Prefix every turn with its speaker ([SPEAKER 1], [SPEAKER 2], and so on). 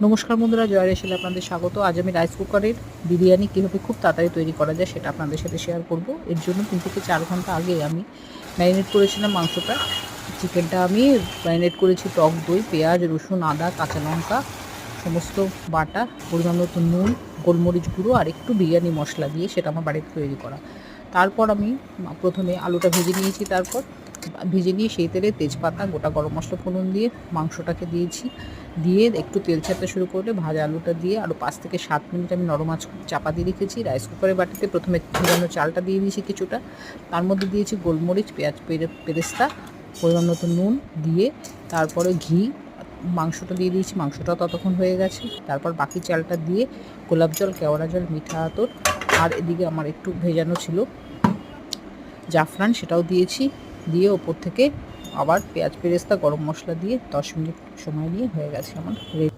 [SPEAKER 1] নমস্কার বন্ধুরা, জয় রেশালে আপনাদের স্বাগত। আজ আমি রাইস কুকারের বিরিয়ানি কীভাবে খুব তাড়াতাড়ি তৈরি করা যায় সেটা আপনাদের সাথে শেয়ার করব। এর জন্য 3 থেকে 4 ঘন্টা আগে আমি ম্যারিনেট করেছিলাম মাংসটা। চিকেনটা আমি ম্যারিনেট করেছি টক দই, পেঁয়াজ, রসুন, আদা, কাঁচা লঙ্কা সমস্ত বাটা, পরিমাণ মতো নুন, গোলমরিচ গুঁড়ো আর একটু বিরিয়ানি মশলা দিয়ে সেটা আমার বাড়িতে তৈরি করা। তারপর আমি প্রথমে আলুটা ভেজে নিয়েছি, তারপর ভেজে নিয়ে সেই তেলে তেজপাতা, গোটা গরম মশলা ফোড়ন দিয়ে মাংসটাকে দিয়েছি। দিয়ে একটু তেল ছাড়তে শুরু করলে ভাজা আলুটা দিয়ে আরও 5 থেকে 7 মিনিট আমি নরম আঁচ চাপা দিয়ে রেখেছি। রাইস কুকারের বাটিতে প্রথমে ভেজানো চালটা দিয়ে দিয়েছি কিছুটা, তার মধ্যে দিয়েছি গোলমরিচ, পেঁয়াজ পেরেস্তা, পরিমাণ মতো নুন দিয়ে তারপরে ঘি, মাংসটা দিয়ে দিয়েছি। মাংসটা ততক্ষণ হয়ে গেছে। তারপর বাকি চালটা দিয়ে গোলাপ জল, কেওড়া জল, মিঠা আতর আর এদিকে আমার একটু ভেজানো ছিল জাফরান, সেটাও দিয়েছি। দিয়ে ওপর থেকে আবার পেঁয়াজ পেরেস্তা, গরম মশলা দিয়ে 10 মিনিট সময় নিয়ে হয়ে গেছে আমার রেডি।